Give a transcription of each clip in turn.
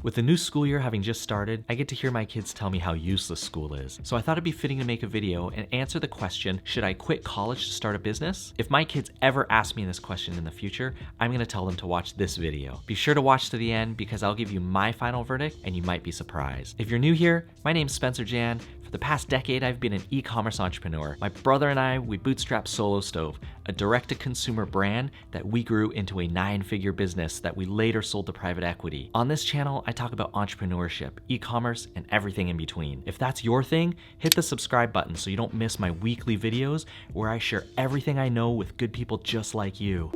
With the new school year having just started, I get to hear my kids tell me how useless school is. So I thought it'd be fitting to make a video and answer the question, should I quit college to start a business? If my kids ever ask me this question in the future, I'm gonna tell them to watch this video. Be sure to watch to the end because I'll give you my final verdict and you might be surprised. If you're new here, my name's Spencer Jan. For the past decade, I've been an e-commerce entrepreneur. My brother and I, we bootstrapped Solo Stove, a direct-to-consumer brand that we grew into a 9-figure business that we later sold to private equity. On this channel, I talk about entrepreneurship, e-commerce, and everything in between. If that's your thing, hit the subscribe button so you don't miss my weekly videos where I share everything I know with good people just like you.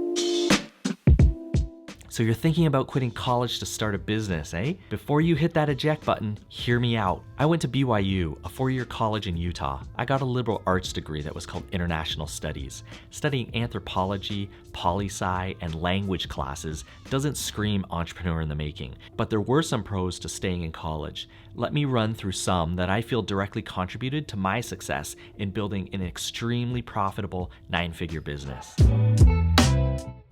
So you're thinking about quitting college to start a business, eh? Before you hit that eject button, hear me out. I went to BYU, a 4-year college in Utah. I got a liberal arts degree that was called International Studies. Studying anthropology, poli-sci, and language classes doesn't scream entrepreneur in the making, but there were some pros to staying in college. Let me run through some that I feel directly contributed to my success in building an extremely profitable 9-figure business.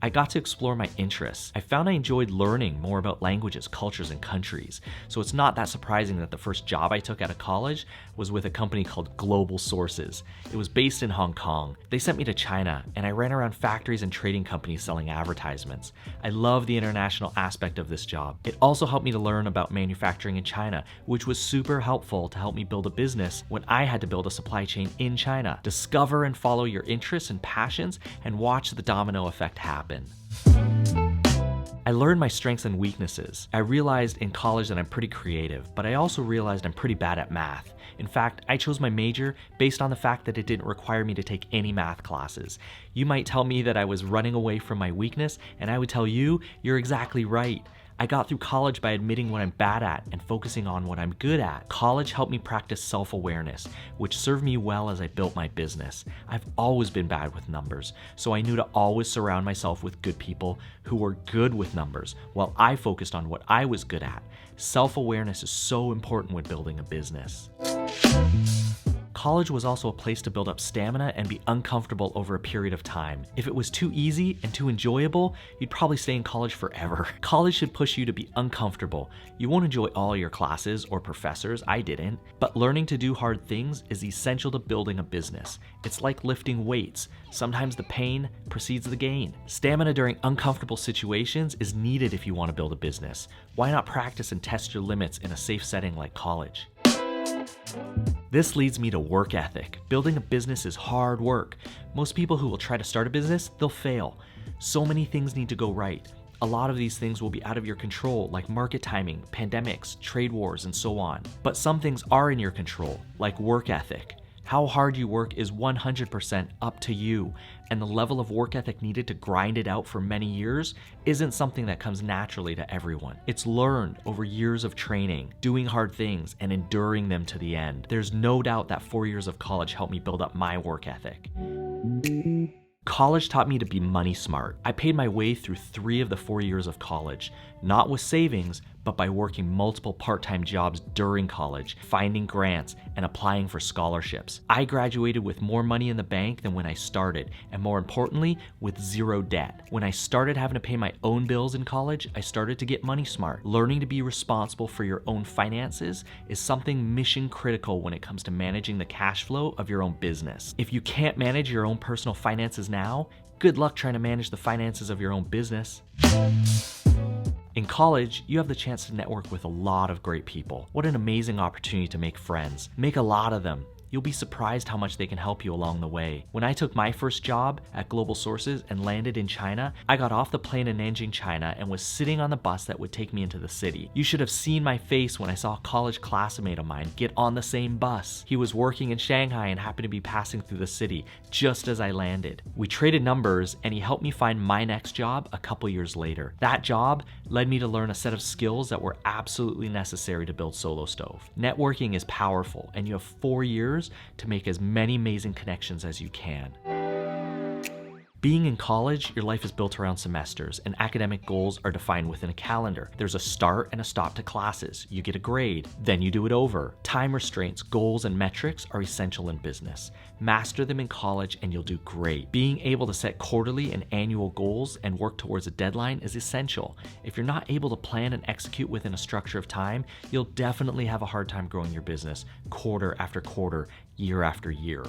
I got to explore my interests. I found I enjoyed learning more about languages, cultures, and countries. So it's not that surprising that the first job I took out of college was with a company called Global Sources. It was based in Hong Kong. They sent me to China, and I ran around factories and trading companies selling advertisements. I love the international aspect of this job. It also helped me to learn about manufacturing in China, which was super helpful to help me build a business when I had to build a supply chain in China. Discover and follow your interests and passions and watch the domino effect happen. I learned my strengths and weaknesses. I realized in college that I'm pretty creative, but I also realized I'm pretty bad at math. In fact, I chose my major based on the fact that it didn't require me to take any math classes. You might tell me that I was running away from my weakness, and I would tell you, you're exactly right. I got through college by admitting what I'm bad at and focusing on what I'm good at. College helped me practice self-awareness, which served me well as I built my business. I've always been bad with numbers, so I knew to always surround myself with good people who were good with numbers, while I focused on what I was good at. Self-awareness is so important when building a business. College was also a place to build up stamina and be uncomfortable over a period of time. If it was too easy and too enjoyable, you'd probably stay in college forever. College should push you to be uncomfortable. You won't enjoy all your classes or professors, I didn't, but learning to do hard things is essential to building a business. It's like lifting weights. Sometimes the pain precedes the gain. Stamina during uncomfortable situations is needed if you want to build a business. Why not practice and test your limits in a safe setting like college? This leads me to work ethic. Building a business is hard work. Most people who will try to start a business, they'll fail. So many things need to go right. A lot of these things will be out of your control, like market timing, pandemics, trade wars, and so on. But some things are in your control, like work ethic. How hard you work is 100% up to you, and the level of work ethic needed to grind it out for many years isn't something that comes naturally to everyone. It's learned over years of training, doing hard things, and enduring them to the end. There's no doubt that 4 years of college helped me build up my work ethic. College taught me to be money smart. I paid my way through 3 of the 4 years of college, not with savings, but by working multiple part-time jobs during college, finding grants, and applying for scholarships. I graduated with more money in the bank than when I started, and more importantly, with 0 debt. When I started having to pay my own bills in college, I started to get money smart. Learning to be responsible for your own finances is something mission critical when it comes to managing the cash flow of your own business. If you can't manage your own personal finances now, good luck trying to manage the finances of your own business. In college, you have the chance to network with a lot of great people. What an amazing opportunity to make friends. Make a lot of them. You'll be surprised how much they can help you along the way. When I took my first job at Global Sources and landed in China, I got off the plane in Nanjing, China, and was sitting on the bus that would take me into the city. You should have seen my face when I saw a college classmate of mine get on the same bus. He was working in Shanghai and happened to be passing through the city just as I landed. We traded numbers, and he helped me find my next job a couple years later. That job led me to learn a set of skills that were absolutely necessary to build Solo Stove. Networking is powerful, and you have 4 years to make as many amazing connections as you can. Being in college, your life is built around semesters, and academic goals are defined within a calendar. There's a start and a stop to classes. You get a grade, then you do it over. Time restraints, goals, and metrics are essential in business. Master them in college and you'll do great. Being able to set quarterly and annual goals and work towards a deadline is essential. If you're not able to plan and execute within a structure of time, you'll definitely have a hard time growing your business quarter after quarter, year after year.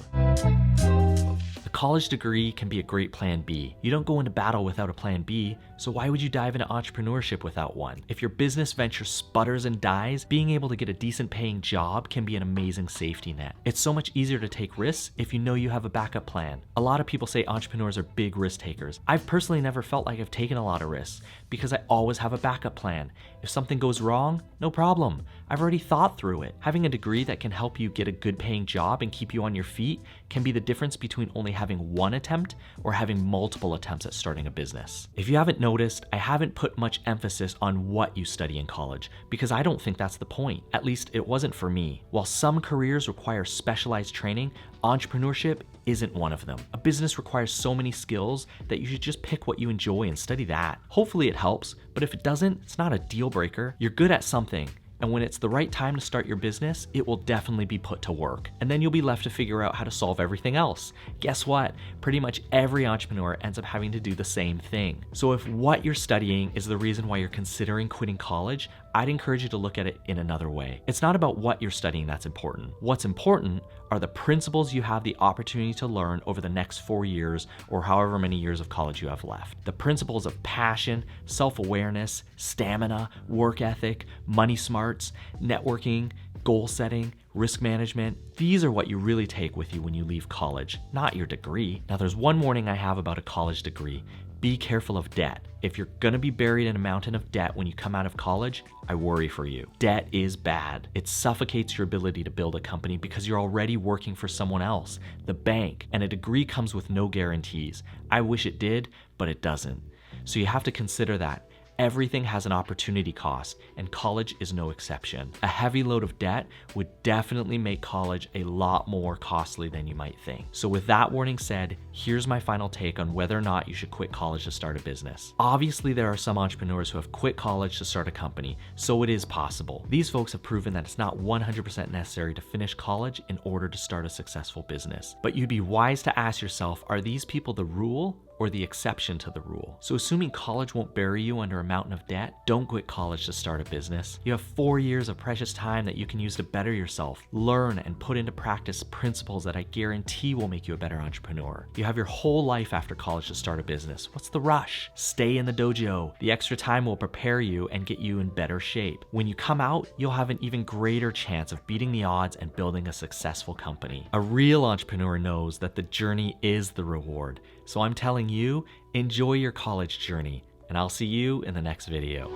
A college degree can be a great plan B. You don't go into battle without a plan B, so why would you dive into entrepreneurship without one? If your business venture sputters and dies, being able to get a decent paying job can be an amazing safety net. It's so much easier to take risks if you know you have a backup plan. A lot of people say entrepreneurs are big risk takers. I've personally never felt like I've taken a lot of risks because I always have a backup plan. If something goes wrong, no problem. I've already thought through it. Having a degree that can help you get a good paying job and keep you on your feet can be the difference between only having one attempt or having multiple attempts at starting a business. If you haven't noticed, I haven't put much emphasis on what you study in college because I don't think that's the point. At least it wasn't for me. While some careers require specialized training, entrepreneurship isn't one of them. A business requires so many skills that you should just pick what you enjoy and study that. Hopefully it helps, but if it doesn't, it's not a deal breaker. You're good at something, and when it's the right time to start your business, it will definitely be put to work. And then you'll be left to figure out how to solve everything else. Guess what? Pretty much every entrepreneur ends up having to do the same thing. So if what you're studying is the reason why you're considering quitting college, I'd encourage you to look at it in another way. It's not about what you're studying that's important. What's important are the principles you have the opportunity to learn over the next 4 years or however many years of college you have left. The principles of passion, self-awareness, stamina, work ethic, money smarts, networking, goal setting, risk management. These are what you really take with you when you leave college, not your degree. Now there's one warning I have about a college degree. Be careful of debt. If you're gonna be buried in a mountain of debt when you come out of college, I worry for you. Debt is bad. It suffocates your ability to build a company because you're already working for someone else, the bank, and a degree comes with no guarantees. I wish it did, but it doesn't. So you have to consider that. Everything has an opportunity cost, and college is no exception. A heavy load of debt would definitely make college a lot more costly than you might think. So with that warning said, here's my final take on whether or not you should quit college to start a business. Obviously, there are some entrepreneurs who have quit college to start a company, so it is possible. These folks have proven that it's not 100% necessary to finish college in order to start a successful business. But you'd be wise to ask yourself, are these people the rule or the exception to the rule? So assuming college won't bury you under a mountain of debt, don't quit college to start a business. You have 4 years of precious time that you can use to better yourself, learn and put into practice principles that I guarantee will make you a better entrepreneur. You have your whole life after college to start a business. What's the rush? Stay in the dojo. The extra time will prepare you and get you in better shape. When you come out, you'll have an even greater chance of beating the odds and building a successful company. A real entrepreneur knows that the journey is the reward. So I'm telling you, enjoy your college journey, and I'll see you in the next video.